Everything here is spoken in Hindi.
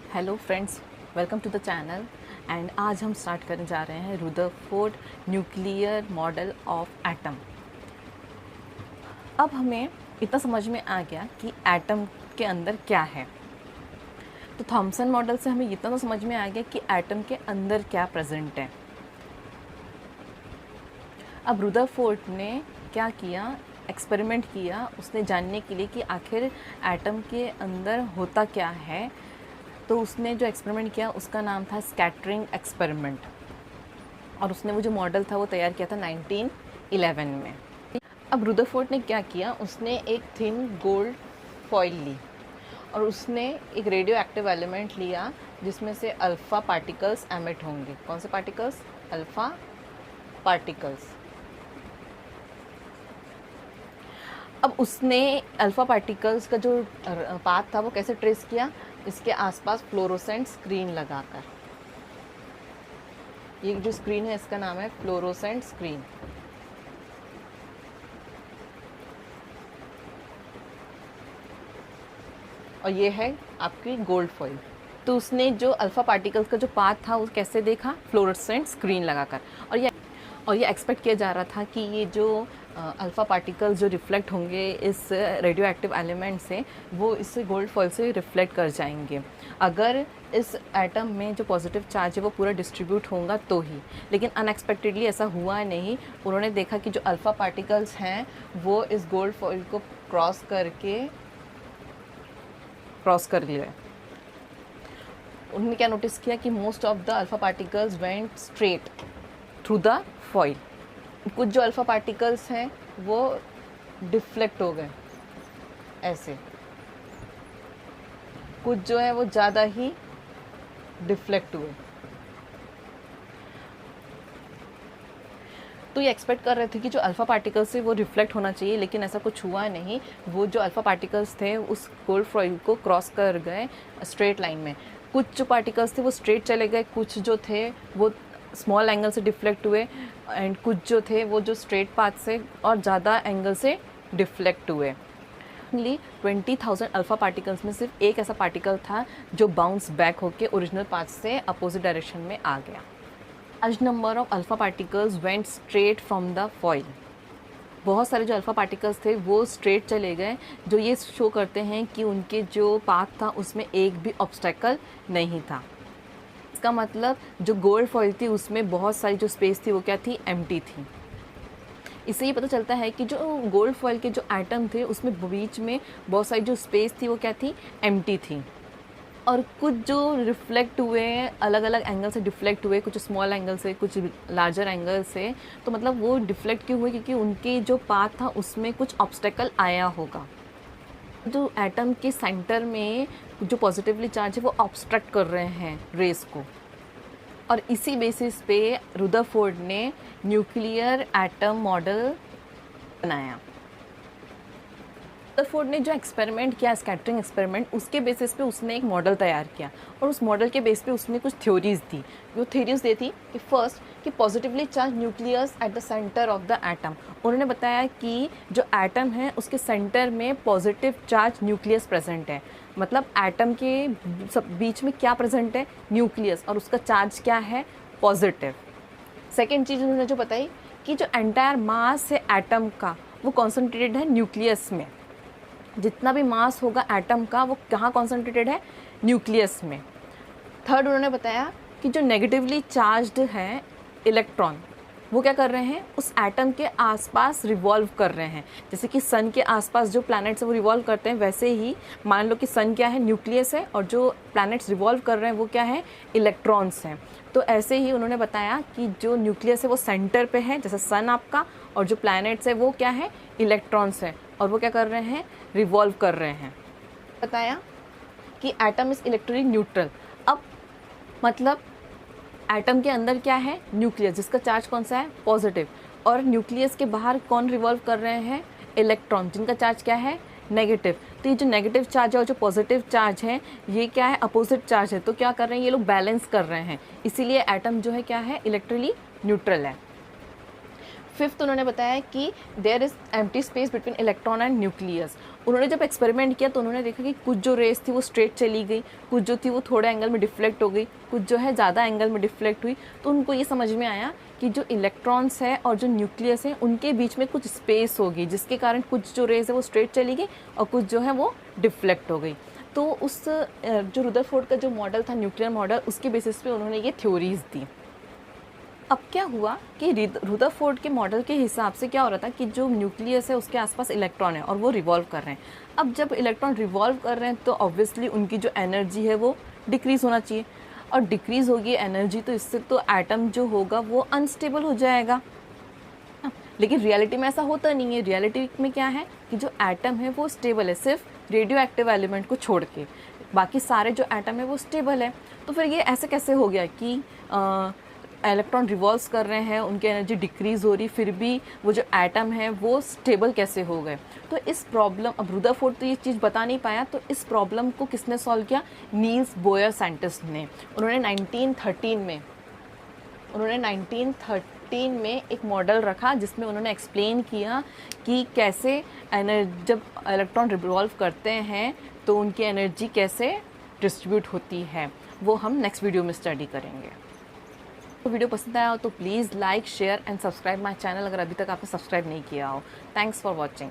Hello friends, welcome to the channel. And आज हम स्टार्ट करने जा रहे हैं Rutherford nuclear model of atom. अब हमें इतना समझ में आ गया कि एटम के अंदर क्या है। तो थॉमसन मॉडल से हमें इतना तो समझ में आ गया कि एटम के अंदर क्या प्रेजेंट है। अब रुदरफोर्ड ने क्या किया, एक्सपेरिमेंट किया उसने जानने के लिए कि आखिर एटम के अंदर होता क्या है। तो उसने जो एक्सपेरिमेंट किया उसका नाम था स्कैटरिंग एक्सपेरिमेंट, और उसने वो जो मॉडल था वो तैयार किया था 1911 में। अब रुदरफोर्ड ने क्या किया, उसने एक थिन गोल्ड फॉइल ली और उसने एक रेडियो एक्टिव एलिमेंट लिया जिसमें से अल्फ़ा पार्टिकल्स एमिट होंगे। कौन से पार्टिकल्स? Alpha particles. अब उसने अल्फ़ा पार्टिकल्स का जो पाथ था वो कैसे ट्रेस किया? इसके आसपास फ्लोरोसेंट स्क्रीन लगाकर। ये जो स्क्रीन है इसका नाम है फ्लोरोसेंट स्क्रीन। और ये है आपकी गोल्ड फॉइल। तो उसने जो अल्फ़ा पार्टिकल्स का जो पाथ था वो कैसे देखा? फ्लोरोसेंट स्क्रीन लगाकर। और ये एक्सपेक्ट किया जा रहा था कि ये जो अल्फ़ा पार्टिकल्स जो रिफ्लेक्ट होंगे इस रेडियो एक्टिव एलिमेंट से, वो इससे गोल्ड फॉइल से रिफ्लेक्ट कर जाएंगे अगर इस एटम में जो पॉजिटिव चार्ज है वो पूरा डिस्ट्रीब्यूट होगा तो ही। लेकिन अनएक्सपेक्टेडली ऐसा हुआ नहीं। उन्होंने देखा कि जो अल्फ़ा पार्टिकल्स हैं वो इस गोल्ड फॉइल को क्रॉस कर लिए। उन्होंने क्या नोटिस किया कि most of the alpha particles went straight through the foil. कुछ जो अल्फ़ा पार्टिकल्स हैं वो डिफ्लेक्ट हो गए ऐसे, कुछ जो है वो ज़्यादा ही डिफ्लेक्ट हुए। तो ये एक्सपेक्ट कर रहे थे कि जो अल्फ़ा पार्टिकल्स थे वो रिफ्लेक्ट होना चाहिए, लेकिन ऐसा कुछ हुआ नहीं। वो जो अल्फ़ा पार्टिकल्स थे उस गोल्ड फॉइल को क्रॉस कर गए स्ट्रेट लाइन में। कुछ जो पार्टिकल्स थे वो स्ट्रेट चले गए, कुछ जो थे वो स्मॉल एंगल से डिफ्लेक्ट हुए, एंड कुछ जो थे वो जो स्ट्रेट पाथ से और ज़्यादा एंगल से डिफ्लेक्ट हुए। 20,000 अल्फ़ा पार्टिकल्स में सिर्फ एक ऐसा पार्टिकल था जो बाउंस बैक होकर ओरिजिनल पाथ से अपोजिट डायरेक्शन में आ गया। Large number of alpha particles went straight from the foil. बहुत सारे जो अल्फ़ा पार्टिकल्स थे वो स्ट्रेट चले गए, जो ये शो करते हैं कि उनके जो पाथ था उसमें एक भी ऑब्स्टेकल नहीं था। इसका मतलब जो गोल्ड फॉइल थी उसमें बहुत सारी जो स्पेस थी वो क्या थी? एम्प्टी थी। इससे ये पता चलता है कि जो गोल्ड फॉइल के जो एटम थे उसमें बीच में बहुत सारी जो स्पेस थी वो क्या थी? एम्प्टी थी। और कुछ जो रिफ्लेक्ट हुए अलग अलग एंगल से डिफ्लेक्ट हुए, कुछ स्मॉल एंगल से, कुछ लार्जर एंगल से। तो मतलब वो डिफ्लेक्ट क्यों हुए? क्योंकि उनके जो पाथ था उसमें कुछ ऑब्स्टेकल आया होगा। जो एटम के सेंटर में जो पॉजिटिवली चार्ज है वो ऑब्स्ट्रक्ट कर रहे हैं रेस को, और इसी बेसिस पे रुदरफोर्ड ने न्यूक्लियर एटम मॉडल बनाया। रुदरफोर्ड ने जो एक्सपेरिमेंट किया, स्कैटरिंग एक्सपेरिमेंट, उसके बेसिस पे उसने एक मॉडल तैयार किया, और उस मॉडल के बेस पे उसने कुछ थ्योरीज दी। वो थ्योरीज ये थी कि फर्स्ट कि positively charge nucleus at the centre of the atom. उन्होंने बताया कि जो एटम है उसके सेंटर में पॉजिटिव चार्ज न्यूक्लियस प्रेजेंट है। मतलब एटम के बीच में क्या प्रेजेंट है? न्यूक्लियस, और उसका चार्ज क्या है? पॉजिटिव। सेकेंड चीज़ उन्होंने जो बताई कि जो एंटायर मास है एटम का वो कॉन्सेंट्रेटेड है न्यूक्लियस में। जितना भी मास होगा एटम का वो कहाँ कॉन्सेंट्रेटेड है? न्यूक्लियस में। थर्ड उन्होंने बताया कि जो नेगेटिवली चार्ज्ड है इलेक्ट्रॉन वो क्या कर रहे हैं? उस एटम के आसपास रिवॉल्व कर रहे हैं। जैसे कि सन के आसपास जो प्लैनेट्स हैं वो रिवॉल्व करते हैं, वैसे ही मान लो कि सन क्या है? न्यूक्लियस है, और जो प्लैनेट्स रिवॉल्व कर रहे हैं वो क्या है? इलेक्ट्रॉन्स हैं। तो ऐसे ही उन्होंने बताया कि जो न्यूक्लियस है वो सेंटर पे है जैसे सन आपका, और जो प्लैनेट्स है वो क्या है? इलेक्ट्रॉन्स हैं, और वो क्या कर रहे हैं? रिवॉल्व कर रहे हैं। बताया कि एटम इज़ इलेक्ट्रिकली न्यूट्रल। अब मतलब एटम के अंदर क्या है? न्यूक्लियस, जिसका चार्ज कौन सा है? पॉजिटिव। और न्यूक्लियस के बाहर कौन रिवॉल्व कर रहे हैं? इलेक्ट्रॉन, जिनका चार्ज क्या है? नेगेटिव। तो ये जो नेगेटिव चार्ज है और जो पॉजिटिव चार्ज है ये क्या है? अपोजिट चार्ज है। तो क्या कर रहे हैं? ये लोग बैलेंस कर रहे हैं, इसीलिए एटम जो है क्या है? इलेक्ट्रिकली न्यूट्रल है। फिफ्थ उन्होंने बताया कि there is empty space between electron and nucleus, उन्होंने जब एक्सपेरिमेंट किया तो उन्होंने देखा कि कुछ जो रेस थी वो स्ट्रेट चली गई, कुछ जो थी वो थोड़े एंगल में डिफ्लेक्ट हो गई, कुछ जो है ज़्यादा एंगल में डिफ्लेक्ट हुई। तो उनको ये समझ में आया कि जो इलेक्ट्रॉन्स है और जो न्यूक्लियस है उनके बीच में कुछ स्पेस होगी, जिसके कारण कुछ जो रेस है वो स्ट्रेट चली गई और कुछ जो है वो डिफ्लेक्ट हो गई। तो उस जो रुदरफोर्ड का जो मॉडल था न्यूक्लियर मॉडल, उसके बेसिस पे उन्होंने ये थ्योरीज दी। अब क्या हुआ कि रुदरफोर्ड के मॉडल के हिसाब से क्या हो रहा था कि जो न्यूक्लियस है उसके आसपास इलेक्ट्रॉन है और वो रिवॉल्व कर रहे हैं। अब जब इलेक्ट्रॉन रिवॉल्व कर रहे हैं तो ऑब्वियसली उनकी जो एनर्जी है वो डिक्रीज़ होना चाहिए, और डिक्रीज़ होगी एनर्जी तो इससे तो एटम जो होगा वो अनस्टेबल हो जाएगा। लेकिन रियलिटी में ऐसा होता नहीं है। रियलिटी में क्या है कि जो एटम है वो स्टेबल है, सिर्फ रेडियो एक्टिव एलिमेंट को छोड़ के बाकी सारे जो एटम है वो स्टेबल है। तो फिर ये ऐसे कैसे हो गया कि इलेक्ट्रॉन रिवॉल्व कर रहे हैं, उनकी एनर्जी डिक्रीज़ हो रही, फिर भी वो जो एटम है वो स्टेबल कैसे हो गए? तो इस प्रॉब्लम, अब रुदरफोर्ड तो ये चीज़ बता नहीं पाया, तो इस प्रॉब्लम को किसने सॉल्व किया? नील्स बोयर साइंटिस्ट ने। उन्होंने 1913 में एक मॉडल रखा जिसमें उन्होंने एक्सप्लेन किया कि कैसे जब इलेक्ट्रॉन रिवॉल्व करते हैं तो उनकी एनर्जी कैसे डिस्ट्रीब्यूट होती है। वो हम नेक्स्ट वीडियो में स्टडी करेंगे। तो वीडियो पसंद आया हो तो please like, share and subscribe my channel अगर अभी तक आपने सब्सक्राइब नहीं किया हो। Thanks for watching.